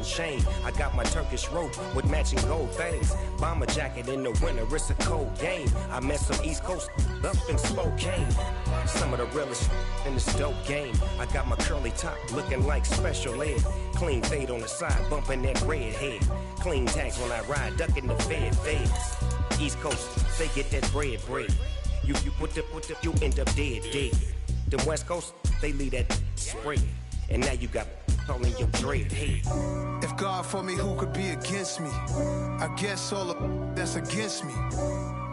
gold chain. I got my Turkish rope with matching gold things. Bomber jacket in the winter, it's a cold game. I met some East Coast up in Spokane. Some of the realest in this dope game. I got my curly top looking like special ed. Clean fade on the side, bumping that red head. Clean tags when I ride, ducking the feds. East Coast, they get that bread. You you end up dead. The West Coast, they leave that spread. And now you got all in your dread head. If God for me, who could be against me? I guess all of that's against me.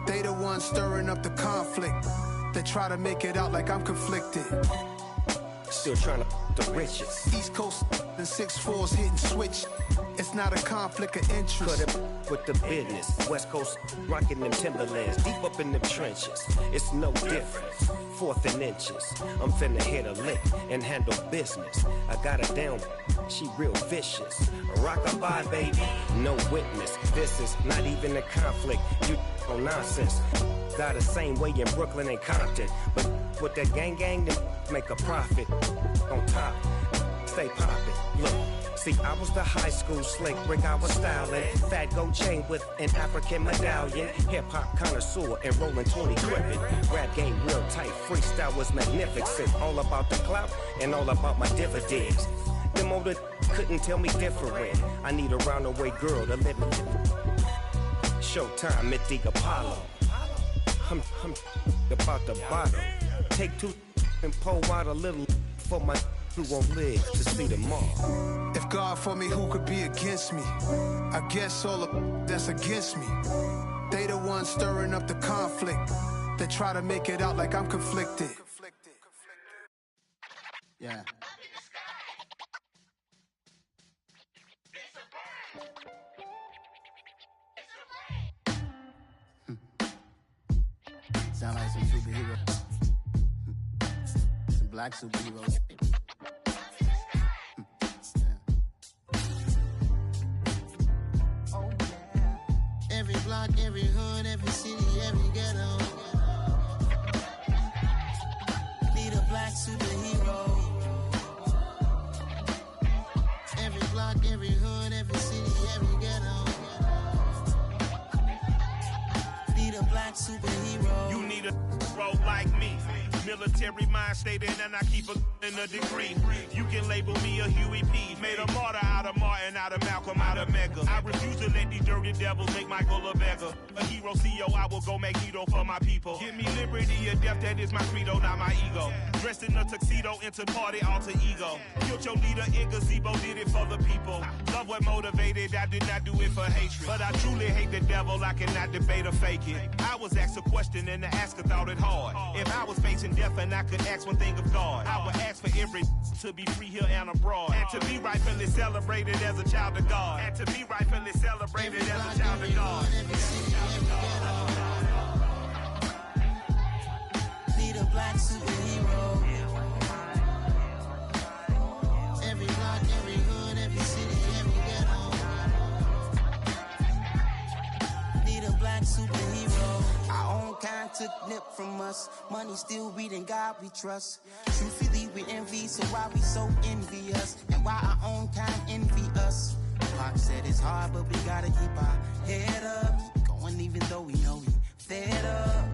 They the ones stirring up the conflict. They try to make it out like I'm conflicted. Still trying to the riches. East Coast and 6'4's hitting switch. It's not a conflict of interest. Cut it with the business. West Coast rocking them Timberlands, deep up in them trenches. It's no difference. 4th and inches. I'm finna hit a lick and handle business. I got her down, she real vicious. Rock-a-bye, baby, no witness. This is not even a conflict. You on nonsense. Got the same way in Brooklyn and Compton, but with that gang, then make a profit. On top, stay poppin'. Look, see, I was the high school slick Rick, I was styling. Fat gold chain with an African medallion. Hip-hop connoisseur and rolling 20 crippin'. Rap game real tight, freestyle was magnificent. All about the clout and all about my dividends. Them older couldn't tell me different. I need a roundaway girl to live with. Showtime at the Apollo. I'm about the bottom. Take 2 and pour out a little for my who won't live to see tomorrow. If God for me, who could be against me? I guess all of that's against me. They the ones stirring up the conflict. They try to make it out like I'm conflicted. Yeah. Sound like some superheroes. Some black superheroes. Oh, yeah. Every block, every hood, every city, every ghetto. Need a black superhero. Every block, every hood, every city, every ghetto. Need a black superhero. You need a role like me. Military mind stated, and I keep in a degree. You can label me a Huey P. Made a martyr out of Martin, out of Malcolm, out of Mega. I refuse to let these dirty devils make Michael a beggar. A hero CEO, I will go Magneto for my people. Give me liberty or death, that is my credo, not my ego. Dressed in a tuxedo, into party, alter ego. Killed your leader in gazebo, did it for the people. Love what motivated, I did not do it for hatred. But I truly hate the devil, I cannot debate or fake it. I was asked a question and the asker thought it hard. If I was facing death and I could ask one thing of God, I would ask for every to be free here and abroad, and to be rightfully celebrated as a child of God, and to be rightfully celebrated as a child of God. Need a black superhero. Every block, every hood, every city, every ghetto. Need a black superhero. Our own kind took nip from us. Money still reading God we trust. Truthfully we envy, so why we so envious? And why our own kind envy us? Pac said it's hard, but we gotta keep our head up. Keep going even though we know we fed up.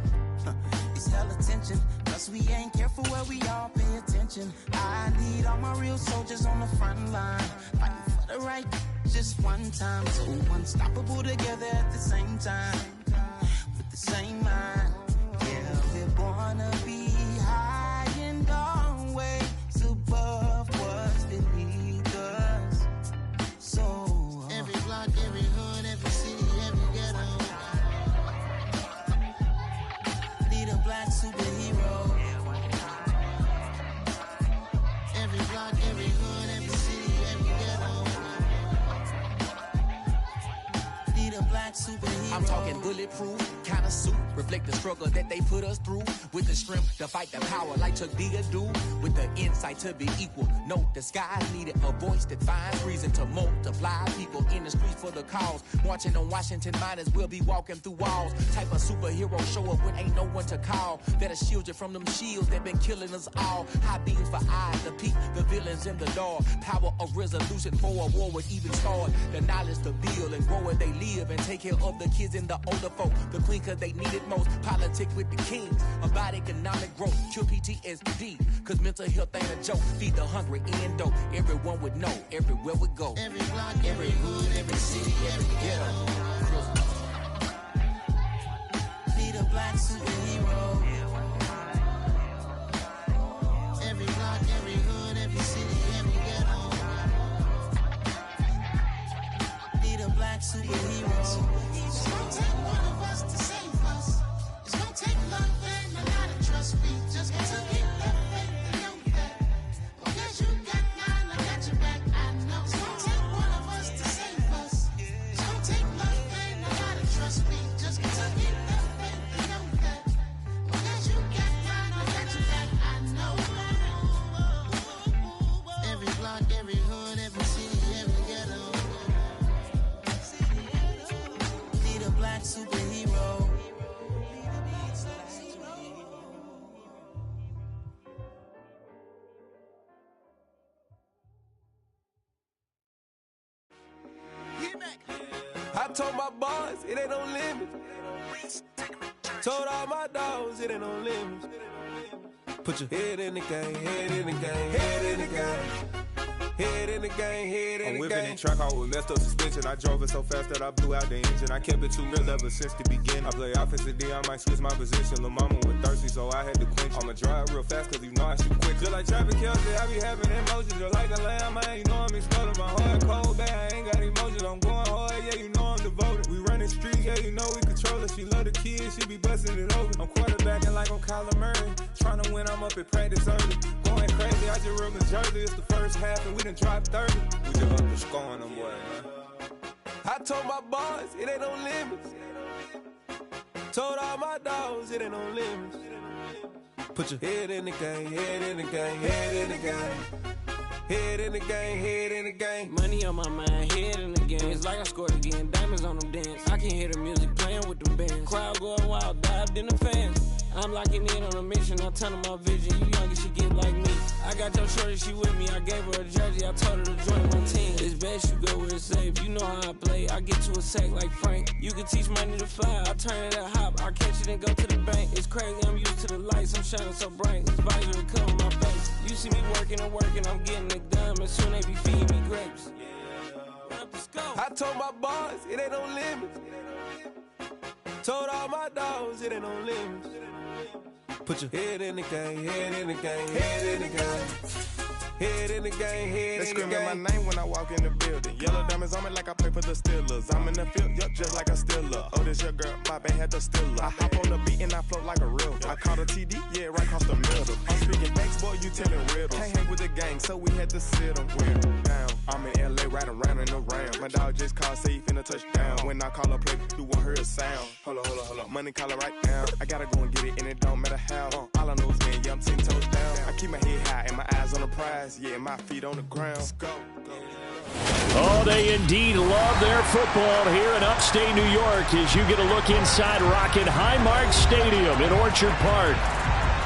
It's hella tension, cause we ain't careful where we all pay attention. I need all my real soldiers on the front line, fighting for the right just one time. So unstoppable together at the same time. Same mind, yeah, we're born to be high and always above what's beneath us. So every block, every hood, every city, every ghetto. Need a black superhero. Every block, every hood, every city, every ghetto. Need a black superhero. I'm talking bulletproof kind of suit, reflect the struggle that they put us through, with the strength to fight the power like Chuck D do, with the insight to be equal. Note the skies needed a voice that finds reason to multiply people in the streets for the cause. Marching on Washington miners will be walking through walls. Type of superhero show up when ain't no one to call. That'll shield you from them shields that been killing us all. High beams for eyes to peek the villains in the dark. Power of resolution for a war would even start. The knowledge to build and grow where they live and take care of the kids and the older folk. The queen cause they need it most. Politics with the kings about economic growth. Cure PTSD cause mental health ain't a joke. Feed the hungry and dope. Everyone would know everywhere we go. Every block, every hood, every city, every ghetto. Be the black superhero. Every block, every hood, every city, every ghetto. Be the black superhero. It's gonna take one of us to save us. It's gonna take love and a lot of trust. We just got to keep that faith and know that. Because you got mine, I got your back. I know. It's gonna take one of us to save us. It's gonna take love and a lot of trust. We just got to keep that faith and know that. Because you got mine, I got your back. I know. Every block, every hood, every city, every ghetto. Be the black superhero. I told my boys it ain't no limits. Told all my dogs it ain't no limits. Put your head in the game, head in the game, head in the game. Head in the game, head in the game. I'm whipping in track out with messed up suspension. I drove it so fast that I blew out the engine. I kept it too real ever since the beginning. I play offensive D, I might switch my position. Lil' mama was thirsty, so I had to quench. I'ma drive real fast, cause you know I shoot quick. Just like Travis Kelce, I be having emotions. Just like a lamb, man, you know I'm exploding. My heart cold, bad, I ain't got emotions. I'm going hard, yeah, you know I'm devoted. We running streets, yeah, you know we control it. She love the kids, she be busting it over. I'm quarterbacking like I'm Kyler Murray. Trying to win, I'm up at practice early. Going crazy, I just rub the jersey. It's the first half, and we done dropped 30. We just up the scoring them, boy, man. I told my boys it ain't no limits. Told all my dogs it ain't no limits. Put your head in the game, head in the game, head in the game. Head in the game, head in the game. Money on my mind, head in the game. It's like I scored again, diamonds on them dance. I can hear the music playing with them bands. Crowd going wild, dived in the fans. I'm locking in on a mission, I tell her my vision. You young and she get like me. I got your shorty, she with me. I gave her a jersey, I told her to join my team. It's best you go where it's safe. You know how I play. I get to a sack like Frank. You can teach money to fly. I turn it at hop. I catch it and go to the bank. It's crazy, I'm used to the lights. I'm shining so bright. This visor to cover my face. You see me working and working. I'm getting it done. And soon they be feeding me grapes. I told my boys it ain't no limits. Told all my dogs it ain't no limits. Put your head in the game, head in the game, head in the game. Head in the game, head They in the game. screaming my name when I walk in the building. Yellow diamonds on me like I play for the Steelers. I'm in the field, yup, just like a Steeler. Oh, this your girl, my band had the Steeler. I hop on the beat and I float like a river. I caught a TD, yeah, right across the middle. I'm speaking thanks, boy, you telling riddles. Can't hang with the gang, so we had to sit them down. I'm in LA, riding around in the Ram. My dog just called, say he finna touchdown. When I call a play, you won't hear a sound. Hold up, money call it right now. I gotta go and get it, and it don't matter how. All I know is, man, yeah, I'm 10 toes down. I keep my head high and my eyes on the prize. Yeah, my feet on the ground. Let's go. Oh, they indeed love their football here in upstate New York as you get a look inside Rocket Highmark Stadium in Orchard Park.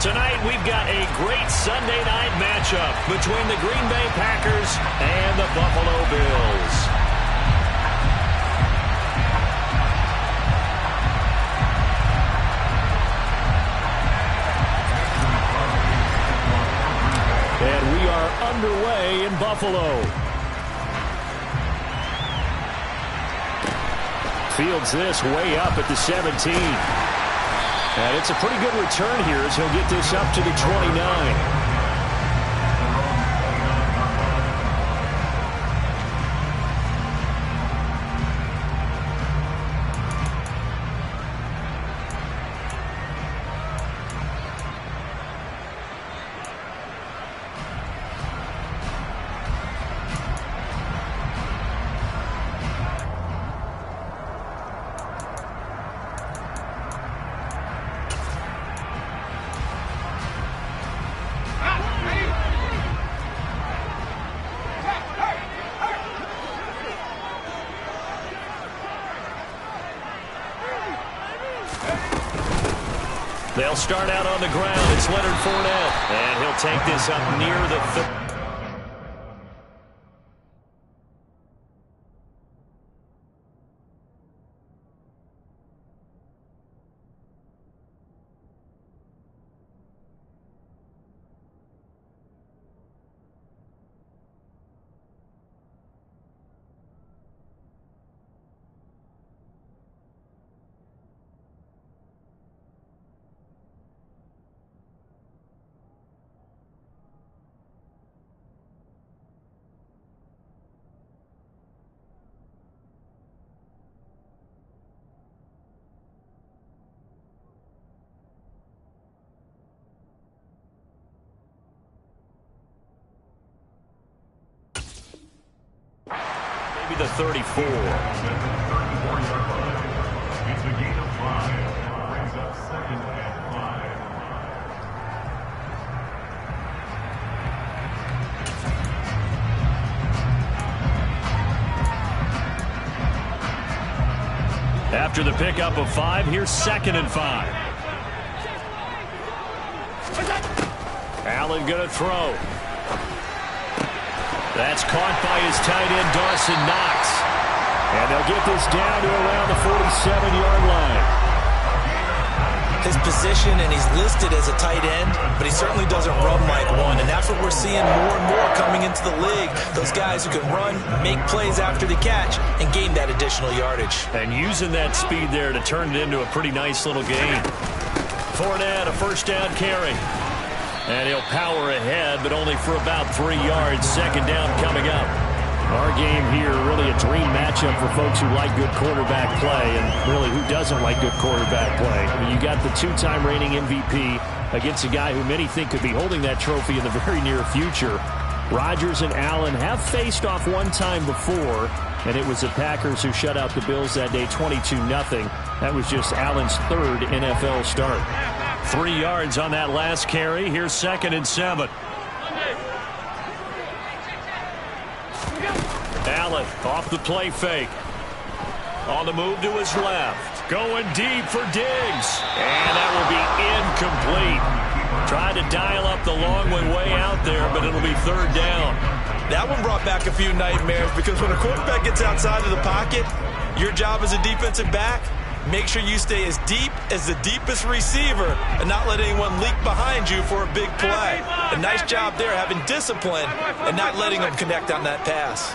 Tonight, we've got a great Sunday night matchup between the Green Bay Packers and the Buffalo Bills. And we are underway in Buffalo. Fields this way up at the 17. And it's a pretty good return here as he'll get this up to the 29. They'll start out on the ground. It's Leonard Fournette, and he'll take this up near the 30. The 34. It's a gain of 5. Brings up 2nd and 5. After the pickup of 5, here's 2nd and 5. Allen gonna throw. That's caught by his tight end, Dawson Knox. And they'll get this down to around the 47-yard line. His position, and he's listed as a tight end, but he certainly doesn't run like one. And that's what we're seeing more and more coming into the league. Those guys who can run, make plays after the catch, and gain that additional yardage. And using that speed there to turn it into a pretty nice little gain. Fournette, a first down carry. And he'll power ahead, but only for about 3 yards. 2nd down coming up. Our game here, really a dream matchup for folks who like good quarterback play, and really who doesn't like good quarterback play. I mean, you got the 2-time reigning MVP against a guy who many think could be holding that trophy in the very near future. Rodgers and Allen have faced off one time before, and it was the Packers who shut out the Bills that day 22-0. That was just Allen's 3rd NFL start. 3 yards on that last carry. Here's 2nd and 7. Allen off the play fake. On the move to his left. Going deep for Diggs. And that will be incomplete. Tried to dial up the long one way out there, but it'll be 3rd down. That one brought back a few nightmares, because when a quarterback gets outside of the pocket, your job as a defensive back, make sure you stay as deep as the deepest receiver and not let anyone leak behind you for a big play. A nice job there, having discipline and not letting them connect on that pass.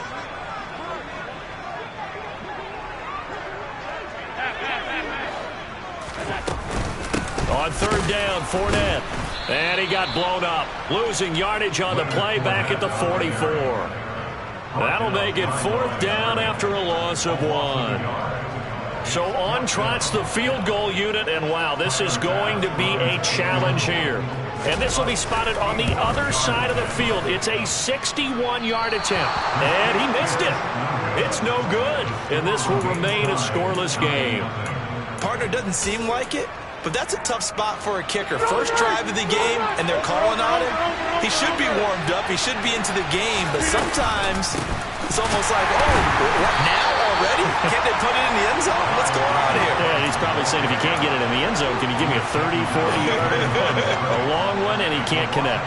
On 3rd down, Fournette. And he got blown up. Losing yardage on the play back at the 44. That'll make it 4th down after a loss of 1. So on trots the field goal unit, and wow, this is going to be a challenge here. And this will be spotted on the other side of the field. It's a 61-yard attempt, and he missed it. It's no good, and this will remain a scoreless game. Partner, doesn't seem like it, but that's a tough spot for a kicker. First drive of the game, and they're calling on him. He should be warmed up. He should be into the game, but sometimes it's almost like, oh, what, now already? Can't they put it in the end zone? What's going on here? Yeah, he's probably saying, if you can't get it in the end zone, can you give me a 30, 40-yarder? A long one, and he can't connect.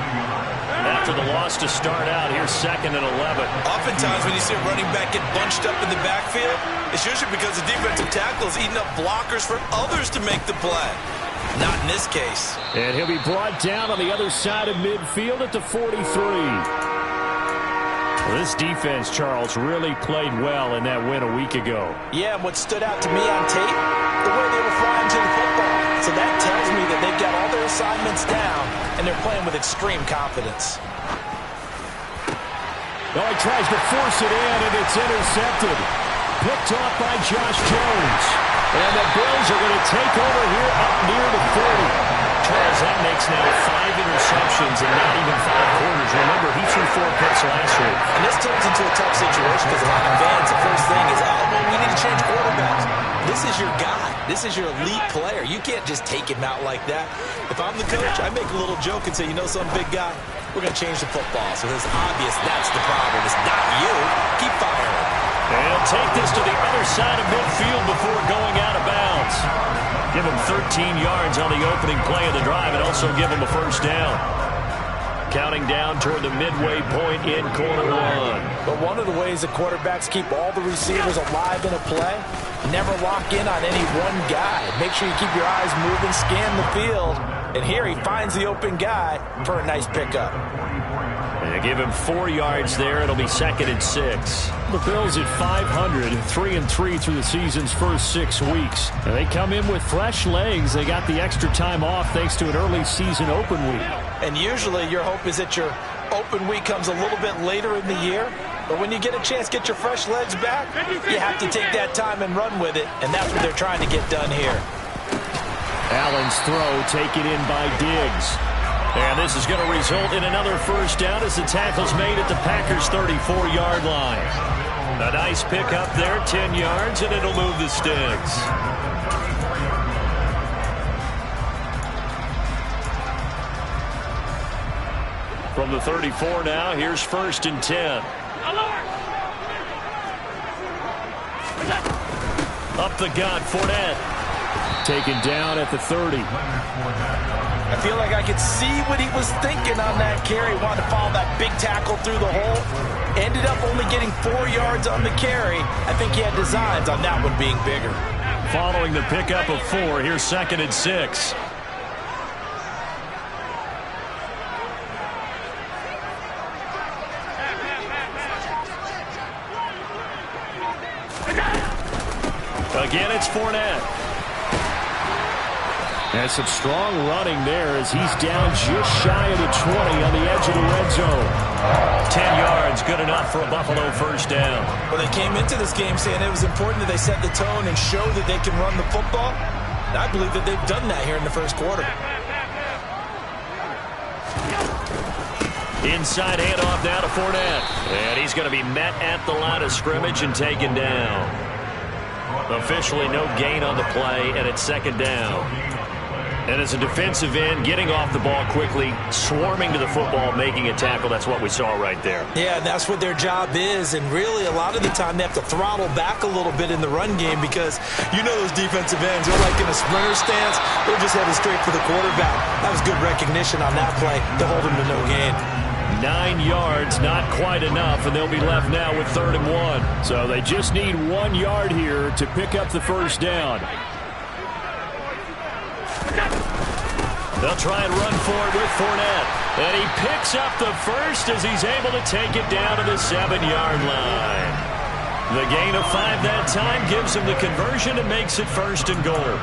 After the loss to start out, here's 2nd and 11. Oftentimes when you see a running back get bunched up in the backfield, it's usually because the defensive tackle is eating up blockers for others to make the play. Not in this case. And he'll be brought down on the other side of midfield at the 43. Well, this defense, Charles, really played well in that win a week ago. Yeah, and what stood out to me on tape, the way they were flying to the football. So that tells me that they've got all their assignments down, and they're playing with extreme confidence. Oh, he tries to force it in, and it's intercepted. Picked off by Josh Jones. And the Bills are going to take over here up near the 40. Charles, that makes now 5 interceptions in not even 5 quarters. Remember, he threw 4 picks last week. And this turns into a tough situation because a lot of fans, the first thing is, oh, well, we need to change quarterbacks. This is your guy. This is your elite player. You can't just take him out like that. If I'm the coach, I make a little joke and say, you know, some big guy, we're going to change the football. So it's obvious that's the problem. It's not you. Keep firing. And he'll take this to the other side of midfield before going out of bounds. Give him 13 yards on the opening play of the drive and also give him a first down. Counting down toward the midway point in quarter one. But one of the ways the quarterbacks keep all the receivers alive in a play, never lock in on any one guy. Make sure you keep your eyes moving, scan the field. And here he finds the open guy for a nice pickup. And they give him 4 yards there. It'll be 2nd and 6. The Bills at 500, 3-3 through the season's first 6 weeks. And they come in with fresh legs. They got the extra time off thanks to an early season open week. And usually your hope is that your open week comes a little bit later in the year. But when you get a chance to get your fresh legs back, you have to take that time and run with it. And that's what they're trying to get done here. Allen's throw taken in by Diggs. And this is going to result in another first down as the tackle's made at the Packers' 34-yard line. A nice pickup there, 10 yards, and it'll move the sticks. From the 34 now, here's 1st and 10. Up the gut, Fournette. Taken down at the 30. I feel like I could see what he was thinking on that carry. Wanted to follow that big tackle through the hole. Ended up only getting 4 yards on the carry. I think he had designs on that one being bigger. Following the pickup of 4, here's 2nd and 6. Again, it's Fournette. And some strong running there as he's down just shy of the 20 on the edge of the red zone. 10 yards, good enough for a Buffalo first down. Well, they came into this game saying it was important that they set the tone and show that they can run the football. And I believe that they've done that here in the first quarter. Inside handoff now to Fournette. And he's going to be met at the line of scrimmage and taken down. Officially no gain on the play, and it's 2nd down. And as a defensive end, getting off the ball quickly, swarming to the football, making a tackle, that's what we saw right there. Yeah, and that's what their job is. And really, a lot of the time, they have to throttle back a little bit in the run game because you know those defensive ends, they're like in a sprinter stance. They're just headed straight for the quarterback. That was good recognition on that play to hold him to no gain. 9 yards, not quite enough, and they'll be left now with 3rd and 1. So they just need 1 yard here to pick up the first down. They'll try and run for it with Fournette. And he picks up the first as he's able to take it down to the 7-yard line. The gain of 5 that time gives him the conversion and makes it 1st and goal.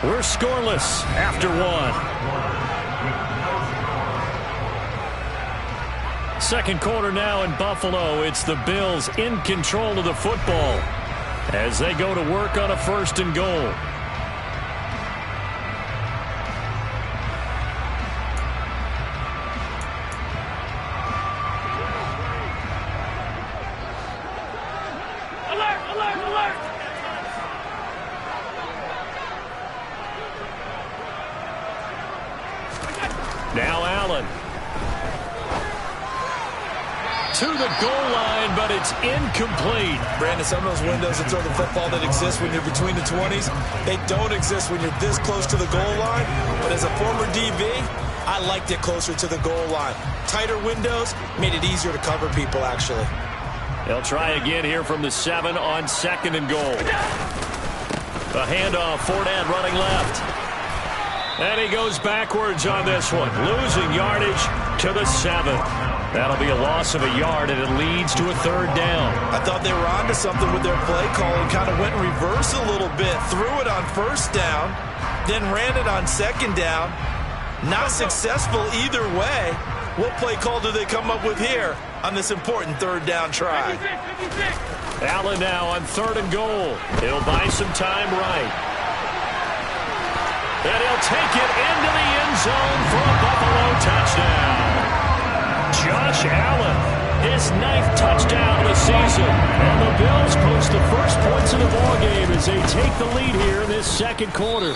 We're scoreless after 1. Second quarter now in Buffalo. It's the Bills in control of the football as they go to work on a 1st and goal. Now Allen. To the goal line, but it's incomplete. Brandon, some of those windows to throw the football that exist when you're between the 20s, they don't exist when you're this close to the goal line. But as a former DB, I liked it closer to the goal line. Tighter windows made it easier to cover people, actually. They'll try again here from the 7 on 2nd and goal. A handoff, Fournette running left. And he goes backwards on this one, losing yardage to the 7. That'll be a loss of a yard, and it leads to a 3rd down. I thought they were onto something with their play calling. Kind of went in reverse a little bit. Threw it on 1st down, then ran it on 2nd down. Not successful either way. What play call do they come up with here on this important 3rd down try? Allen now on 3rd and goal. He'll buy some time right. And he'll take it into the end zone for a Buffalo touchdown. Josh Allen, his 9th touchdown of the season. And the Bills post the first points of the ballgame as they take the lead here in this second quarter.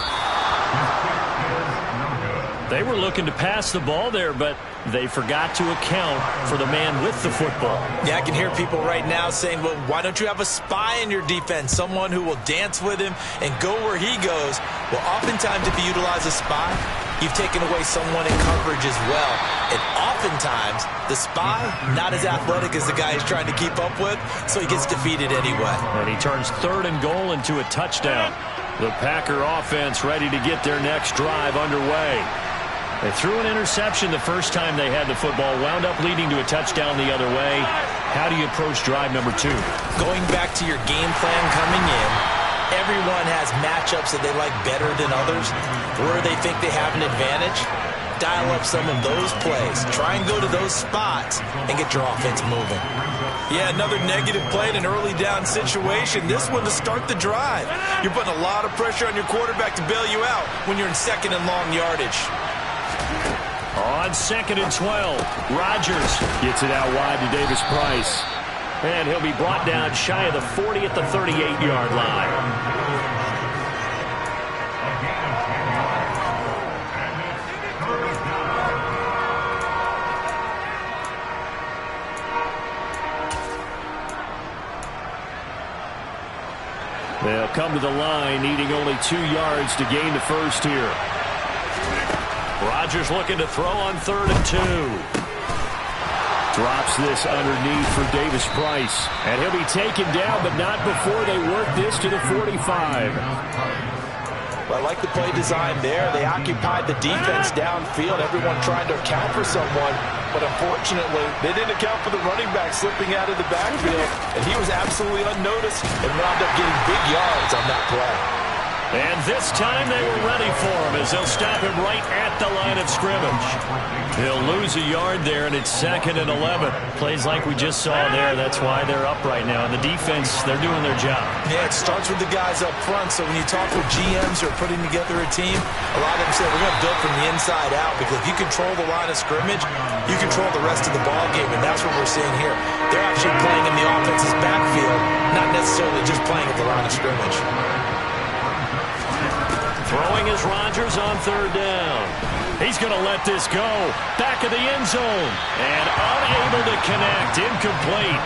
They were looking to pass the ball there, but they forgot to account for the man with the football. Yeah, I can hear people right now saying, well, why don't you have a spy in your defense, someone who will dance with him and go where he goes? Well, oftentimes if you utilize a spy, you've taken away someone in coverage as well. And oftentimes, the spy, not as athletic as the guy he's trying to keep up with, so he gets defeated anyway. And he turns 3rd and goal into a touchdown. The Packer offense ready to get their next drive underway. They threw an interception the first time they had the football, wound up leading to a touchdown the other way. How do you approach drive number 2? Going back to your game plan coming in, everyone has matchups that they like better than others, where they think they have an advantage. Dial up some of those plays. Try and go to those spots and get your offense moving. Yeah, another negative play in an early down situation. This one to start the drive. You're putting a lot of pressure on your quarterback to bail you out when you're in 2nd and long yardage. On 2nd and 12, Rodgers gets it out wide to Davis Price. And he'll be brought down shy of the 40 at the 38-yard line. They'll come to the line, needing only 2 yards to gain the first here. Rodgers looking to throw on 3rd and 2. Drops this underneath for Davis Price. And he'll be taken down, but not before they work this to the 45. Well, I like the play design there. They occupied the defense downfield. Everyone trying to account for someone. But unfortunately, they didn't account for the running back slipping out of the backfield. And he was absolutely unnoticed and wound up getting big yards on that play. And this time they were ready for him as they'll stop him right at the line of scrimmage. He'll lose a yard there, and it's 2nd and 11. Plays like we just saw there. That's why they're up right now. And the defense, they're doing their job. Yeah, it starts with the guys up front. So when you talk with GMs who are putting together a team, a lot of them say, we're going to build from the inside out, because if you control the line of scrimmage, you control the rest of the ball game, and that's what we're seeing here. They're actually playing in the offense's backfield, not necessarily just playing at the line of scrimmage. Throwing is Rodgers on 3rd down. He's going to let this go. Back of the end zone. And unable to connect. Incomplete.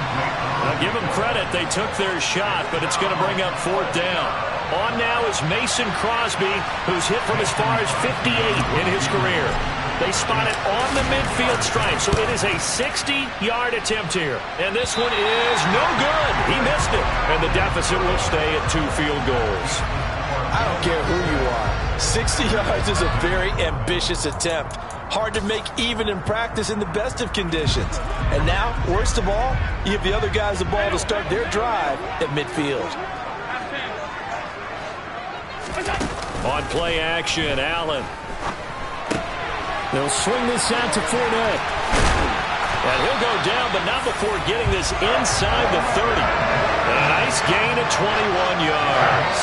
I'll give them credit. They took their shot, but it's going to bring up 4th down. On now is Mason Crosby, who's hit from as far as 58 in his career. They spot it on the midfield stripe, so it is a 60-yard attempt here. And this one is no good. He missed it. And the deficit will stay at 2 field goals. I don't care who you are. 60 yards is a very ambitious attempt. Hard to make even in practice in the best of conditions. And now, worst of all, you give the other guys the ball to start their drive at midfield. On play action, Allen. They'll swing this out to Fournette. And he'll go down, but not before getting this inside the 30. And a nice gain of 21 yards.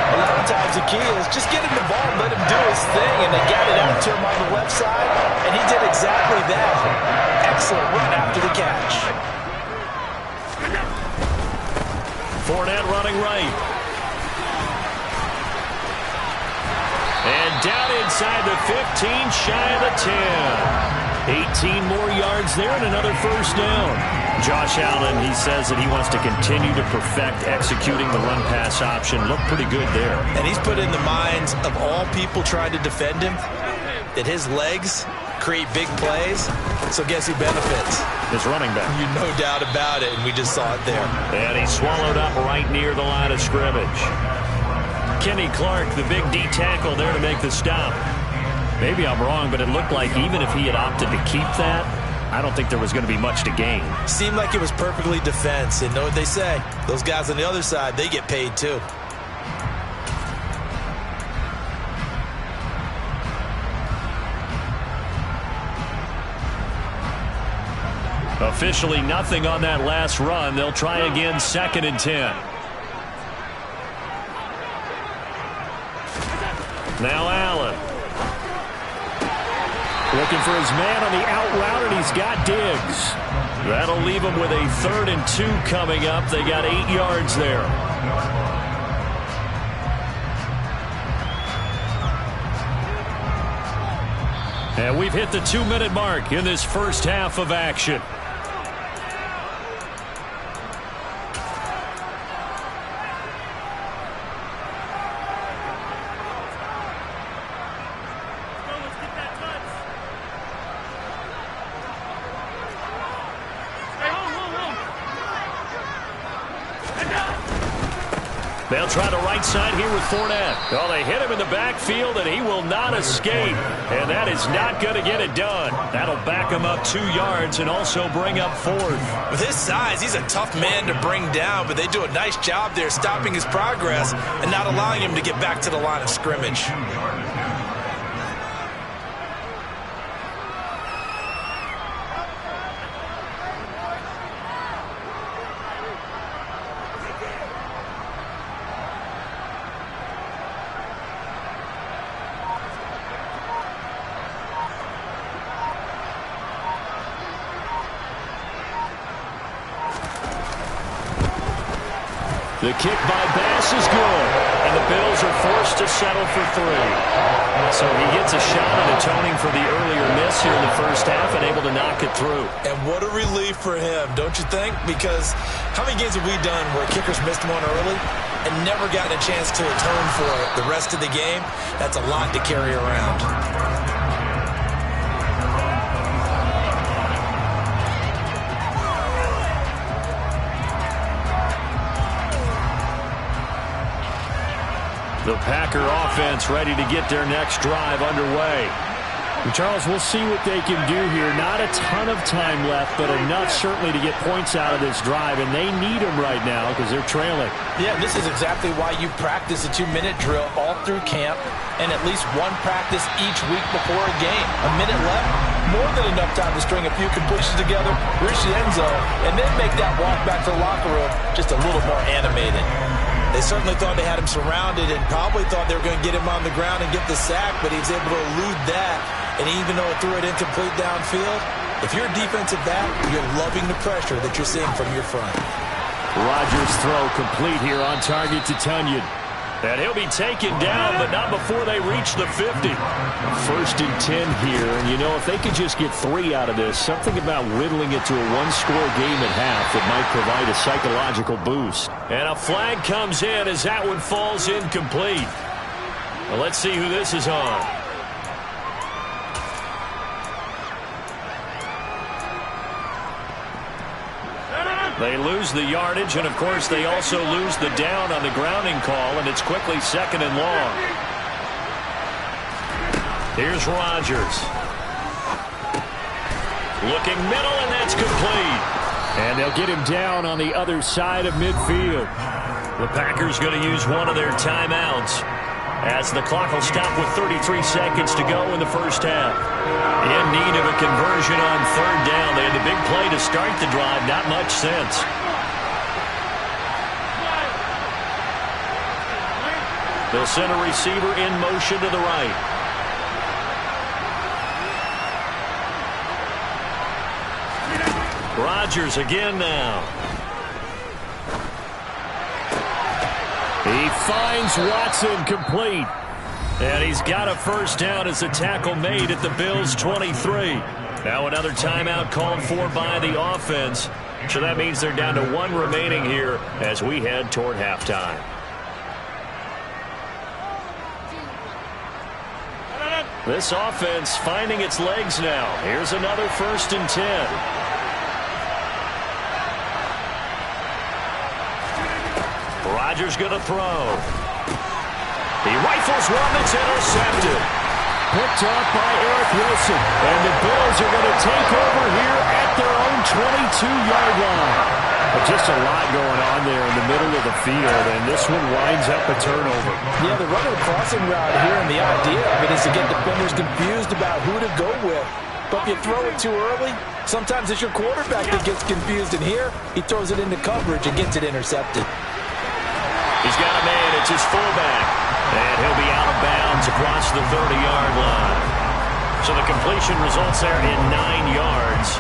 A lot of times the key is just get him the ball, let him do his thing, and they got it out to him on the left side, and he did exactly that. Excellent run after the catch. Fournette running right. And down inside the 15, shy of the 10. 18 more yards there and another first down. Josh Allen, he says that he wants to continue to perfect executing the run-pass option. Looked pretty good there. And he's put in the minds of all people trying to defend him that his legs create big plays, so guess who benefits? His running back. You no doubt about it, and we just saw it there. And he's swallowed up right near the line of scrimmage. Kenny Clark, the big D tackle there to make the stop. Maybe I'm wrong, but it looked like even if he had opted to keep that, I don't think there was going to be much to gain. Seemed like it was perfectly defense, and know what they say? Those guys on the other side, they get paid too. Officially nothing on that last run. They'll try again, 2nd and 10. Now Allen. Looking for his man on the out route, and he's got Diggs. That'll leave him with a 3rd and 2 coming up. They got 8 yards there. And we've hit the 2-minute mark in this first half of action. They'll try the right side here with Fournette. Oh, they hit him in the backfield, and he will not escape. And that is not going to get it done. That'll back him up 2 yards and also bring up 4th. With his size, he's a tough man to bring down, but they do a nice job there stopping his progress and not allowing him to get back to the line of scrimmage. The kick by Bass is good, and the Bills are forced to settle for 3. So he gets a shot at atoning for the earlier miss here in the first half and able to knock it through. And what a relief for him, don't you think? Because how many games have we done where kickers missed one early and never gotten a chance to atone for it the rest of the game? That's a lot to carry around. The Packer offense ready to get their next drive underway. And Charles, we'll see what they can do here. Not a ton of time left, but enough certainly to get points out of this drive, and they need them right now because they're trailing. Yeah, this is exactly why you practice a 2-minute drill all through camp and at least one practice each week before a game. A minute left, more than enough time to string a few completions together, reach the end zone, and then make that walk back to the locker room just a little more animated. They certainly thought they had him surrounded and probably thought they were going to get him on the ground and get the sack, but he was able to elude that. And even though it threw it incomplete downfield, if you're a defensive back, you're loving the pressure that you're seeing from your front. Rodgers' throw complete here on target to Tunyon. And he'll be taken down, but not before they reach the 50. 1st and 10 here, and you know, if they could just get 3 out of this, something about whittling it to a 1-score game at half that might provide a psychological boost. And a flag comes in as that one falls incomplete. Well, let's see who this is on. They lose the yardage, and of course they also lose the down on the grounding call, and it's quickly 2nd and long. Here's Rodgers. Looking middle, and that's complete. And they'll get him down on the other side of midfield. The Packers going to use one of their timeouts as the clock will stop with 33 seconds to go in the first half. In need of a conversion on 3rd down. They had the big play to start the drive. Not much sense. They'll send a receiver in motion to the right. Rodgers again now. He finds Watson complete. And he's got a first down as the tackle made at the Bills' 23. Now another timeout called for by the offense. So that means they're down to 1 remaining here as we head toward halftime. This offense finding its legs now. Here's another 1st and 10. Rodgers going to throw. He rifles one that's intercepted. Picked up by Eric Wilson. And the Bills are going to take over here at their own 22-yard line. But just a lot going on there in the middle of the field, and this one winds up a turnover. Yeah, they're running a crossing route here, and the idea of it is to get defenders confused about who to go with. But if you throw it too early, sometimes it's your quarterback that gets confused, and here he throws it into coverage and gets it intercepted. He's got a man. It's his fullback. And he'll be out of bounds across the 30-yard line. So the completion results there in 9 yards.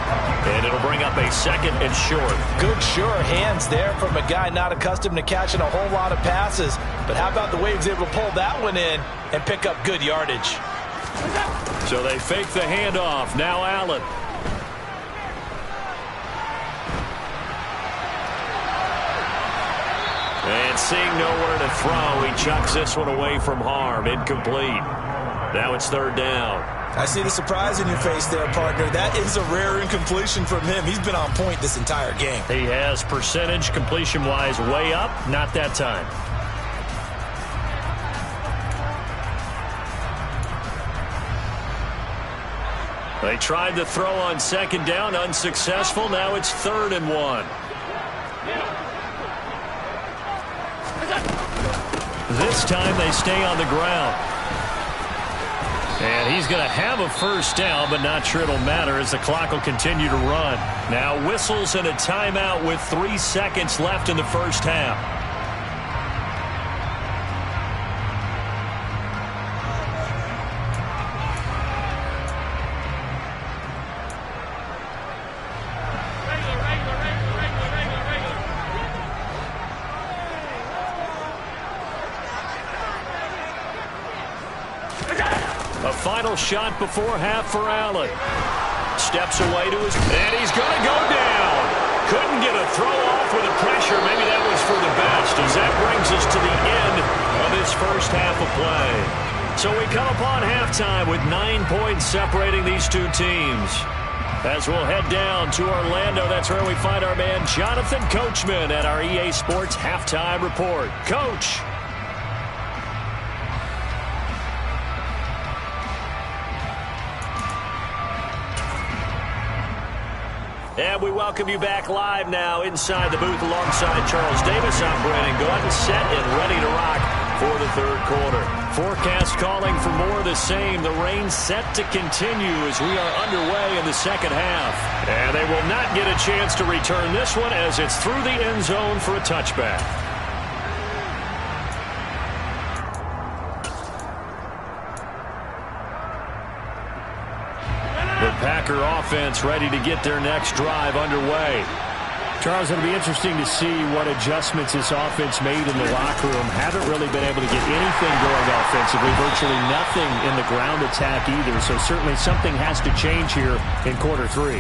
And it'll bring up a 2nd and short. Good, sure hands there from a guy not accustomed to catching a whole lot of passes. But how about the way he was able to pull that one in and pick up good yardage? So they fake the handoff. Now Allen. And seeing nowhere to throw, he chucks this one away from harm. Incomplete. Now it's third down. I see the surprise in your face there, partner. That is a rare incompletion from him. He's been on point this entire game. He has percentage completion-wise way up. Not that time. They tried to throw on second down, unsuccessful. Now it's 3rd and 1. This time they stay on the ground. And he's going to have a first down, but not sure it'll matter as the clock will continue to run. Now whistles and a timeout with 3 seconds left in the first half. Final shot before half for Allen. Steps away to his, and he's going to go down. Couldn't get a throw off with the pressure. Maybe that was for the best, as that brings us to the end of this first half of play. So we come upon halftime with 9 points separating these two teams. As we'll head down to Orlando, that's where we find our man Jonathan Coachman at our EA Sports Halftime Report. Coach. And we welcome you back live now inside the booth alongside Charles Davis. I'm Brandon Gaudin, set and ready to rock for the third quarter. Forecast calling for more of the same. The rain set to continue as we are underway in the second half. And they will not get a chance to return this one as it's through the end zone for a touchback. The Packer offense ready to get their next drive underway. Charles, it'll be interesting to see what adjustments this offense made in the locker room. Haven't really been able to get anything going offensively, virtually nothing in the ground attack either. So certainly something has to change here in quarter 3.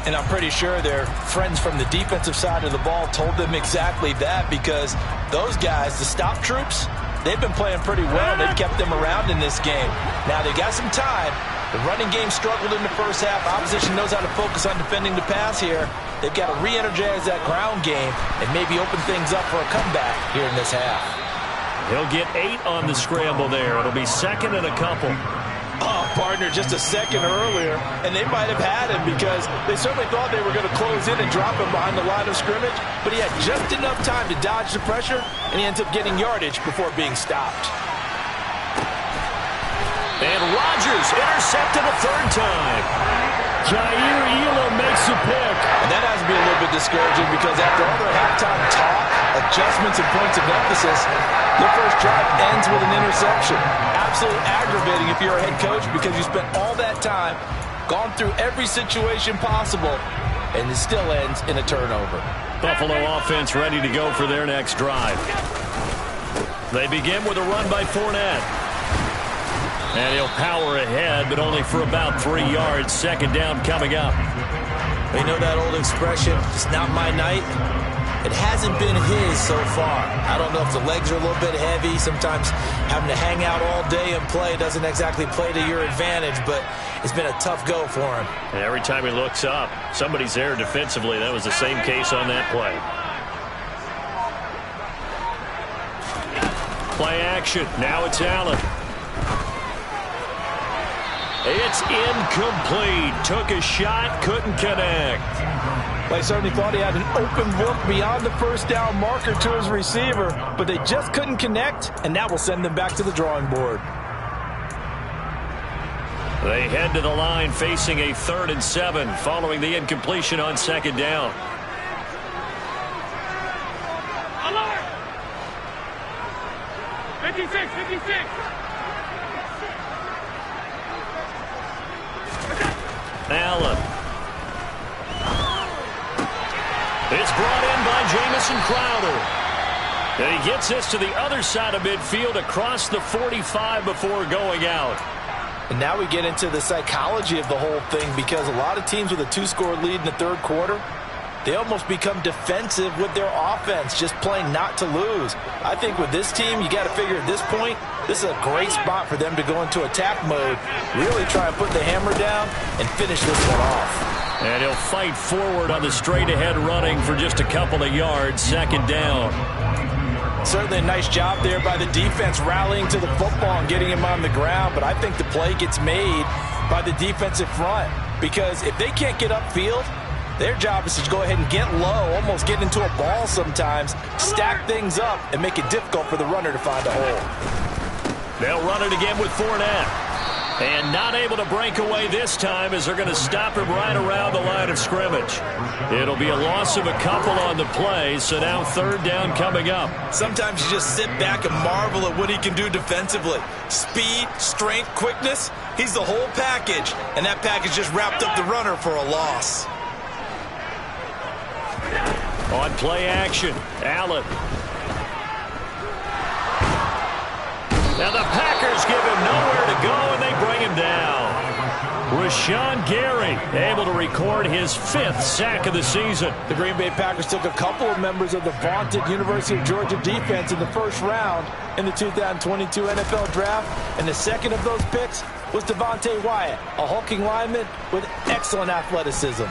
And I'm pretty sure their friends from the defensive side of the ball told them exactly that, because those guys, the stop troops, they've been playing pretty well. They've kept them around in this game. Now they got some time. The running game struggled in the first half. Opposition knows how to focus on defending the pass here. They've got to re-energize that ground game and maybe open things up for a comeback here in this half. He'll get 8 on the scramble there. It'll be 2nd and a couple. Oh, partner, just a second earlier, and they might have had him because they certainly thought they were going to close in and drop him behind the line of scrimmage, but he had just enough time to dodge the pressure, and he ends up getting yardage before being stopped. And Rodgers intercepted a 3rd time. Jair Elam makes a pick. And that has to be a little bit discouraging because after all their halftime talk, adjustments, and points of emphasis, their first drive ends with an interception. Absolutely aggravating if you're a head coach because you spent all that time, gone through every situation possible, and it still ends in a turnover. Buffalo offense ready to go for their next drive. They begin with a run by Fournette. And he'll power ahead, but only for about 3 yards. 2nd down coming up. They know that old expression, it's not my night. It hasn't been his so far. I don't know if the legs are a little bit heavy. Sometimes having to hang out all day and play doesn't exactly play to your advantage, but it's been a tough go for him. And every time he looks up, somebody's there defensively. That was the same case on that play. Play action. Now it's Allen. It's incomplete. Took a shot, couldn't connect. They certainly thought he had an open look beyond the first down marker to his receiver, but they just couldn't connect, and that will send them back to the drawing board. They head to the line facing a 3rd and 7 following the incompletion on 2nd down. Alert! 56. Allen. It's brought in by Jamison Crowder. And he gets this to the other side of midfield across the 45 before going out. And now we get into the psychology of the whole thing, because a lot of teams with a 2-score lead in the third quarter, they almost become defensive with their offense, just playing not to lose. I think with this team, you got to figure at this point, this is a great spot for them to go into attack mode, really try and put the hammer down and finish this one off. And he'll fight forward on the straight-ahead running for just a couple of yards, second down. Certainly a nice job there by the defense rallying to the football and getting him on the ground, but I think the play gets made by the defensive front, because if they can't get upfield, their job is to go ahead and get low, almost get into a ball sometimes, stack things up, and make it difficult for the runner to find a hole. They'll run it again with Fournette. And not able to break away this time, as they're going to stop him right around the line of scrimmage. It'll be a loss of a couple on the play, so now third down coming up. Sometimes you just sit back and marvel at what he can do defensively. Speed, strength, quickness, he's the whole package. And that package just wrapped up the runner for a loss. On play action, Allen. Now the Packers give him nowhere to go, and they bring him down. Rashawn Gary able to record his 5th sack of the season. The Green Bay Packers took a couple of members of the vaunted University of Georgia defense in the first round in the 2022 NFL Draft, and the second of those picks was Devontae Wyatt, a hulking lineman with excellent athleticism.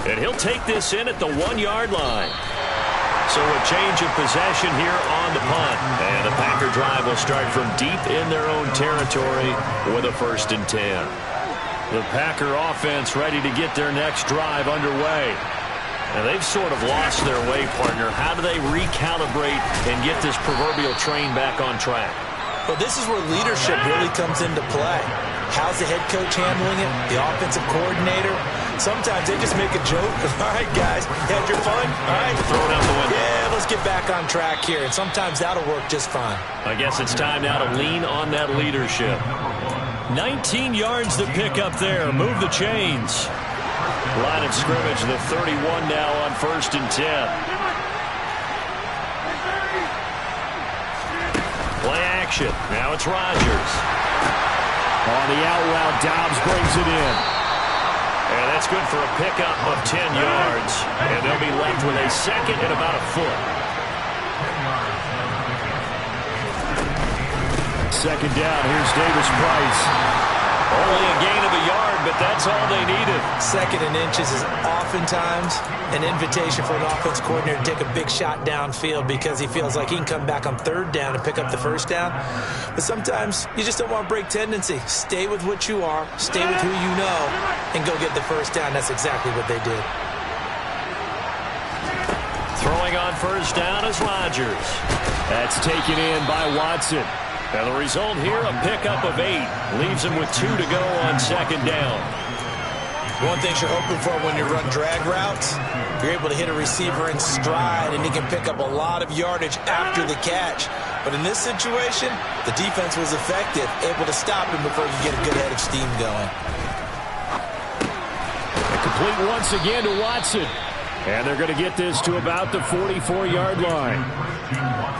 And he'll take this in at the 1-yard line. So a change of possession here on the punt. And the Packer drive will start from deep in their own territory with a 1st and 10. The Packer offense ready to get their next drive underway. And they've sort of lost their way, partner. How do they recalibrate and get this proverbial train back on track? Well, this is where leadership really comes into play. How's the head coach handling it? The offensive coordinator? Sometimes they just make a joke. All right, guys, had your fun? All right. Throw it out the window. Yeah, let's get back on track here. And sometimes that'll work just fine. I guess it's time now to lean on that leadership. 19 yards to pick up there. Move the chains. Line of scrimmage, the 31 now on 1st and 10. Play action. Now it's Rodgers. On the out route, Dobbs brings it in. And that's good for a pickup of 10 yards. And they'll be left with a second and about a foot. Second down, here's Davis Price. Only a gain of a yard, but that's all they needed. Second and inches is oftentimes an invitation for an offense coordinator to take a big shot downfield because he feels like he can come back on 3rd down and pick up the 1st down. But sometimes you just don't want to break tendency. Stay with what you are, stay with who you know, and go get the 1st down. That's exactly what they did. Throwing on 1st down is Rodgers. That's taken in by Watson. And the result here, a pickup of 8. Leaves him with 2 to go on 2nd down. One thing you're hoping for when you run drag routes, you're able to hit a receiver in stride, and he can pick up a lot of yardage after the catch. But in this situation, the defense was effective, able to stop him before you get a good head of steam going. Complete once again to Watson. And they're going to get this to about the 44-yard line.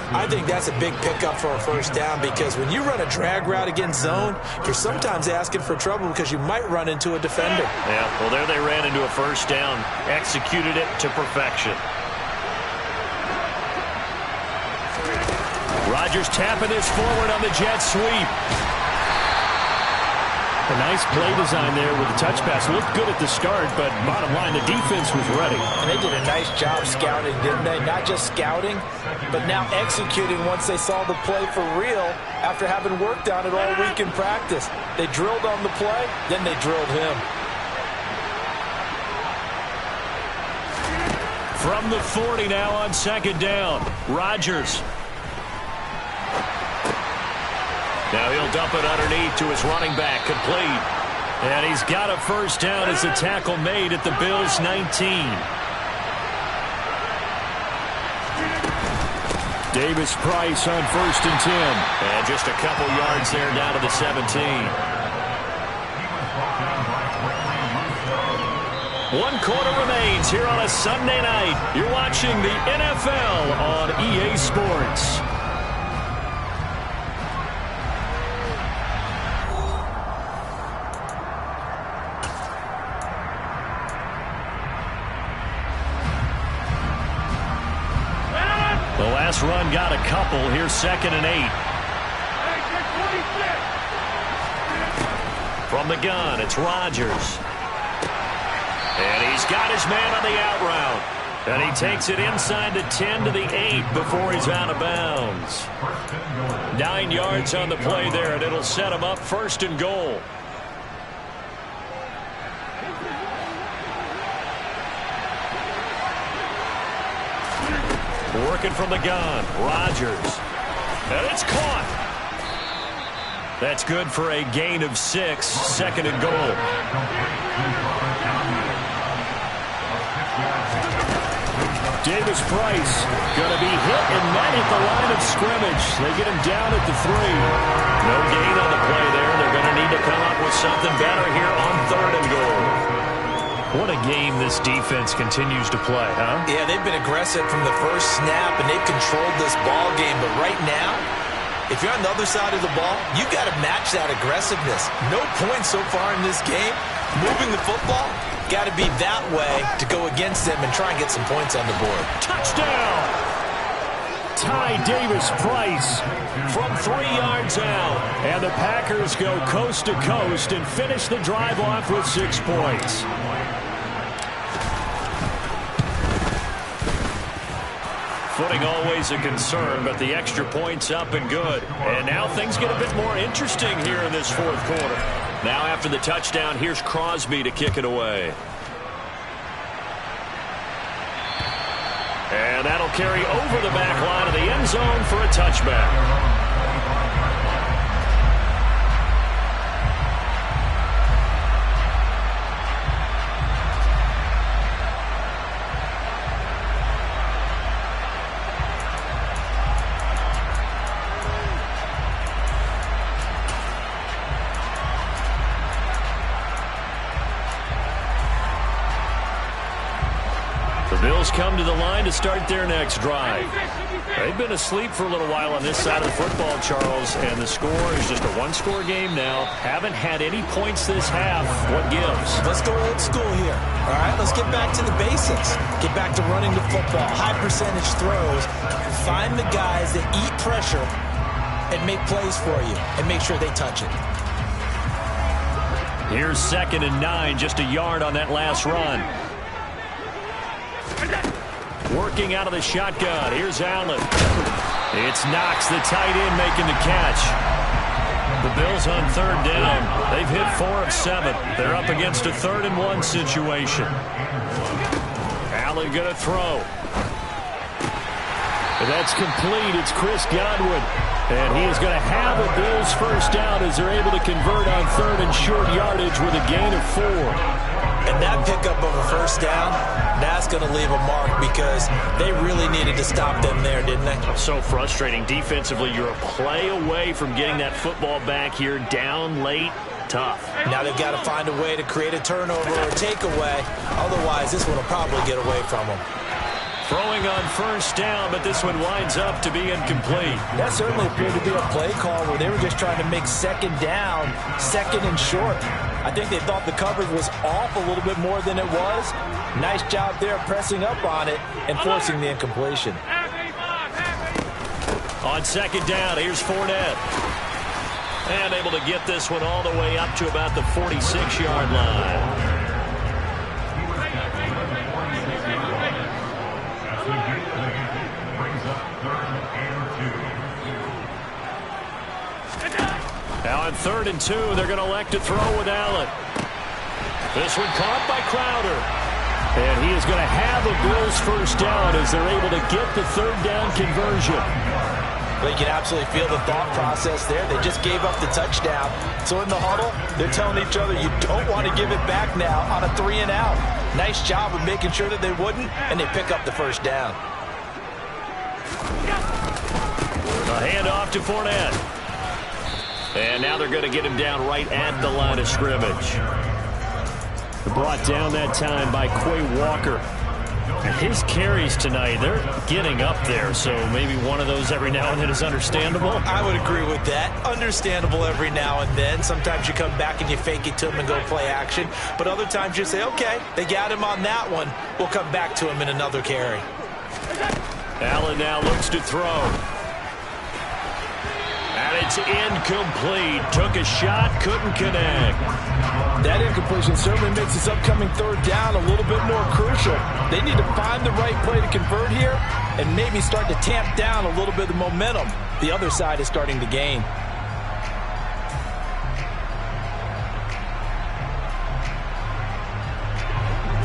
I think that's a big pickup for a 1st down, because when you run a drag route against zone, you're sometimes asking for trouble because you might run into a defender. Yeah, well, there they ran into a 1st down, executed it to perfection. Rodgers tapping this forward on the jet sweep. A nice play design there with the touch pass. Looked good at the start, but bottom line, the defense was ready. And they did a nice job scouting, didn't they? Not just scouting, but now executing once they saw the play for real after having worked on it all week in practice. They drilled on the play, then they drilled him. From the 40 now on 2nd down, Rodgers. Now he'll dump it underneath to his running back, complete. And he's got a 1st down as the tackle made at the Bills' 19. Davis Price on 1st and 10. And just a couple yards there down to the 17. 1 quarter remains here on a Sunday night. You're watching the NFL on EA Sports. The last run got a couple. Here's 2nd and 8. From the gun, it's Rodgers. And he's got his man on the out route. And he takes it inside the 10 to the 8 before he's out of bounds. 9 yards on the play there, and it'll set him up 1st and goal. Working from the gun, Rodgers. And it's caught. That's good for a gain of 6, 2nd and goal. Davis Price going to be hit and met at the line of scrimmage. They get him down at the 3. No gain on the play there. They're going to need to come up with something better here on 3rd and goal. What a game this defense continues to play, huh? Yeah, they've been aggressive from the first snap, and they've controlled this ball game. But right now, if you're on the other side of the ball, you got to match that aggressiveness. No points so far in this game. Moving the football, got to be that way to go against them and try and get some points on the board. Touchdown! Ty Davis Price from 3 yards out. And the Packers go coast to coast and finish the drive off with 6 points. Footing always a concern, but the extra point's up and good. And now things get a bit more interesting here in this 4th quarter. Now after the touchdown, here's Crosby to kick it away. And that'll carry over the back line of the end zone for a touchback. Bills come to the line to start their next drive. They've been asleep for a little while on this side of the football, Charles, and the score is just a 1-score game now. Haven't had any points this half. What gives? Let's go old school here. All right, let's get back to the basics. Get back to running the football, high percentage throws. Find the guys that eat pressure and make plays for you and make sure they touch it. Here's 2nd and 9, just a yard on that last run. Working out of the shotgun. Here's Allen. It's Knox, the tight end, making the catch. The Bills on 3rd down. They've hit 4 of 7. They're up against a 3rd and 1 situation. Allen going to throw. That's complete. It's Chris Godwin. And he is going to have a Bills first down as they're able to convert on 3rd and short yardage with a gain of 4. And that pickup of a first down, that's going to leave a mark because they really needed to stop them there, didn't they? So frustrating. Defensively, you're a play away from getting that football back here down late. Tough. Now they've got to find a way to create a turnover or a takeaway. Otherwise, this one will probably get away from them. Throwing on first down, but this one winds up to be incomplete. That certainly appeared to be a play call where they were just trying to make 2nd down, 2nd and short. I think they thought the coverage was off a little bit more than it was. Nice job there pressing up on it and forcing the incompletion. On 2nd down, here's Fournette. And able to get this one all the way up to about the 46-yard line. Now on 3rd and 2, they're going to elect to throw with Allen. This one caught by Crowder. And he is going to have a Bills first down as they're able to get the 3rd down conversion. But you can absolutely feel the thought process there. They just gave up the touchdown. So in the huddle, they're telling each other, you don't want to give it back now on a 3 and out. Nice job of making sure that they wouldn't, and they pick up the first down. A handoff to Fournette. And now they're going to get him down right at the line of scrimmage. Brought down that time by Quay Walker. His carries tonight, they're getting up there, so maybe one of those every now and then is understandable. I would agree with that. Understandable every now and then. Sometimes you come back and you fake it to him and go play action. But other times you say, okay, they got him on that one. We'll come back to him in another carry. Allen now looks to throw. And it's incomplete. Took a shot, couldn't connect. That incompletion certainly makes this upcoming third down a little bit more crucial. They need to find the right play to convert here and maybe start to tamp down a little bit of the momentum the other side is starting to gain.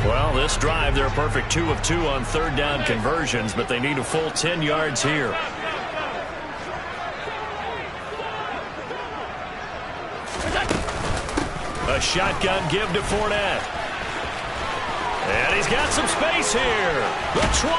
Well, this drive, they're a perfect 2 of 2 on third down conversions, but they need a full 10 yards here. A shotgun give to Fournette. And he's got some space here. The 20.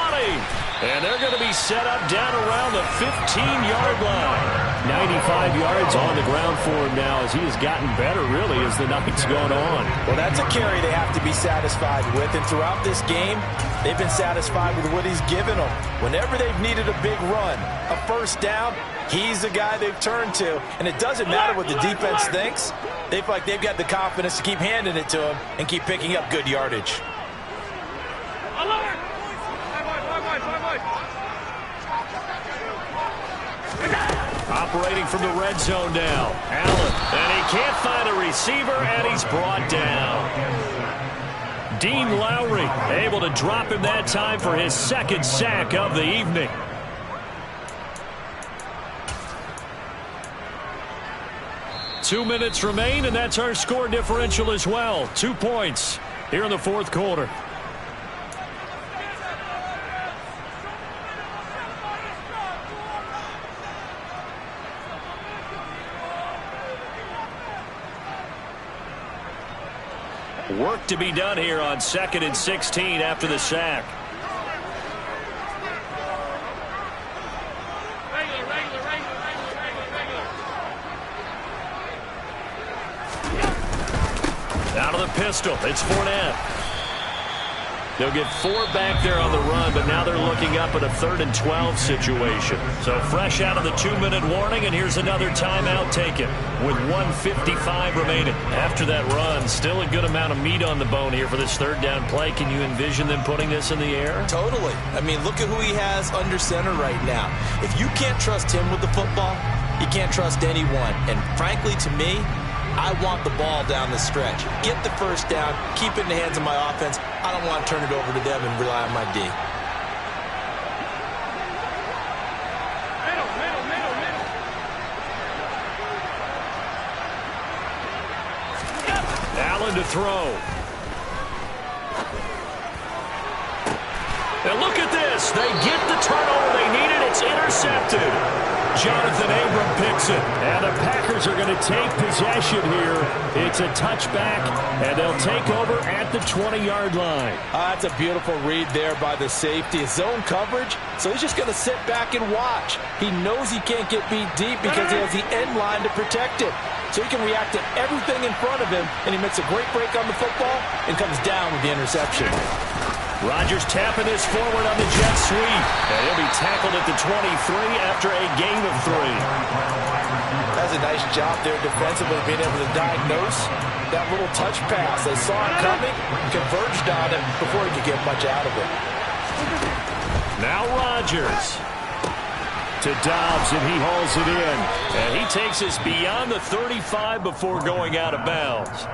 And they're going to be set up down around the 15-yard line. 95 yards on the ground for him now as he has gotten better, really, as the night's gone on. Well, that's a carry they have to be satisfied with. And throughout this game, they've been satisfied with what he's given them. Whenever they've needed a big run, a first down, he's the guy they've turned to. And it doesn't matter what the defense thinks. They feel like they've got the confidence to keep handing it to him and keep picking up good yardage. Operating from the red zone now. Allen. And he can't find a receiver, and he's brought down. Dean Lowry able to drop him that time for his second sack of the evening. Two minutes remain, and that's our score differential as well. 2 points here in the fourth quarter. Work to be done here on 2nd and 16 after the sack. Out of the pistol, it's Fournette. They'll get 4 back there on the run, but now they're looking up at a 3rd and 12 situation. So fresh out of the 2-minute warning, and here's another timeout taken with 1:55 remaining. After that run, still a good amount of meat on the bone here for this third down play. Can you envision them putting this in the air? Totally. I mean, look at who he has under center right now. If you can't trust him with the football, you can't trust anyone. And frankly, to me, I want the ball down the stretch. Get the first down, keep it in the hands of my offense. I don't want to turn it over to them and rely on my D. Allen to throw. And look at this. They get the turnover they needed. It's intercepted. Jonathan Abram picks it. And the Packers are going to take possession here. It's a touchback, and they'll take over at the 20-yard line. That's a beautiful read there by the safety. His zone coverage, so he's just going to sit back and watch. He knows he can't get beat deep because he has the end line to protect it. So he can react to everything in front of him, and he makes a great break on the football and comes down with the interception. Rodgers tapping this forward on the jet sweep. And he'll be tackled at the 23 after a gain of 3. That's a nice job there defensively, being able to diagnose that little touch pass. They saw it coming, converged on it before he could get much out of it. Now Rodgers to Dobbs, and he hauls it in. And he takes us beyond the 35 before going out of bounds.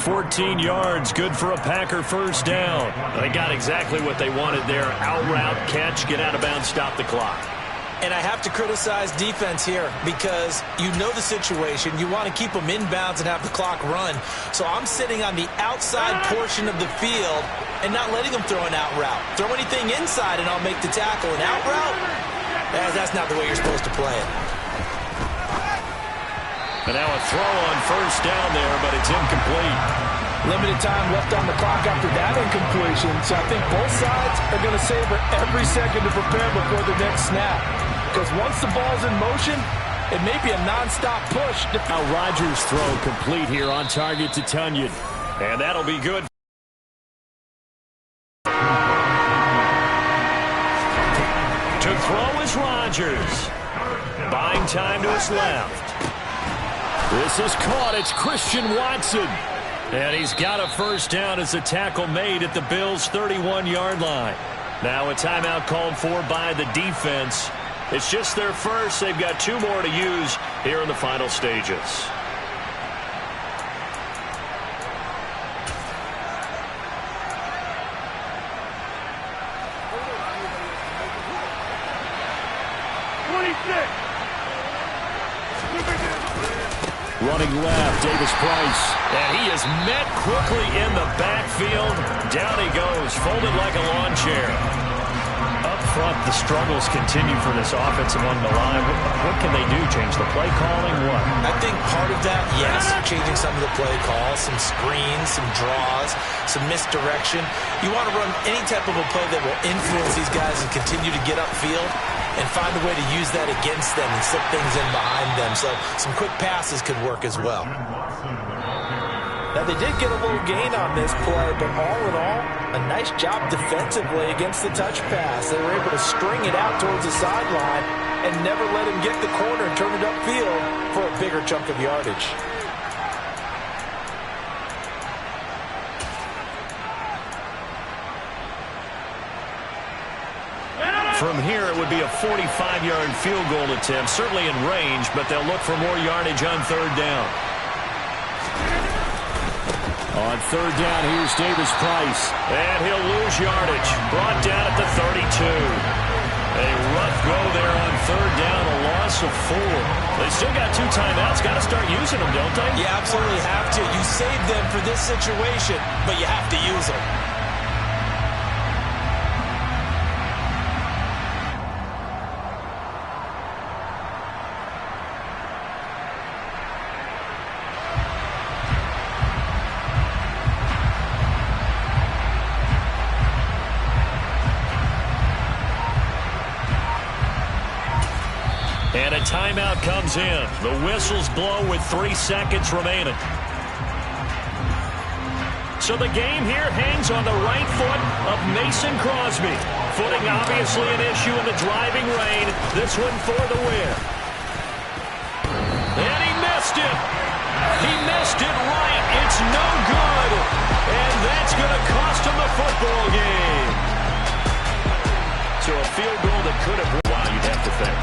14 yards, good for a Packer first down. They got exactly what they wanted there. Out route, catch, get out of bounds, stop the clock. And I have to criticize defense here because you know the situation. You want to keep them inbounds and have the clock run. So I'm sitting on the outside portion of the field and not letting them throw an out route. Throw anything inside and I'll make the tackle. An out route? That's not the way you're supposed to play it. And now a throw on first down there, but it's incomplete. Limited time left on the clock after that incompletion, so I think both sides are going to savor every second to prepare before the next snap. Because once the ball's in motion, it may be a nonstop push. Now Rodgers' throw complete here on target to Tunyon. And that'll be good. To throw is Rodgers. Buying time to his left. This is caught. It's Christian Watson. And he's got a first down as a tackle made at the Bills' 31-yard line. Now a timeout called for by the defense. It's just their first. They've got 2 more to use here in the final stages. Running left, Davis Price. And he is met quickly in the backfield. Down he goes, folded like a lawn chair. Up front, the struggles continue for this offensive on the line. What can they do? Change the play calling? What? I think part of that, yes, changing some of the play calls, some screens, some draws, some misdirection. You want to run any type of a play that will influence these guys and continue to get upfield and find a way to use that against them and slip things in behind them. So some quick passes could work as well. Now, they did get a little gain on this play, but all in all, a nice job defensively against the touch pass. They were able to string it out towards the sideline and never let him get the corner and turn it upfield for a bigger chunk of yardage. From here, it would be a 45-yard field goal attempt, certainly in range, but they'll look for more yardage on 3rd down. On 3rd down, here's Davis Price. And he'll lose yardage. Brought down at the 32. A rough go there on 3rd down, a loss of 4. They still got 2 timeouts. Got to start using them, don't they? You absolutely have to. You save them for this situation, but you have to use them. And a timeout comes in. The whistles blow with 3 seconds remaining. So the game here hangs on the right foot of Mason Crosby. Footing obviously an issue in the driving rain. This one for the win. And he missed it. He missed it right. It's no good. And that's going to cost him the football game. So a field goal that could have won. Wow, you'd have to think.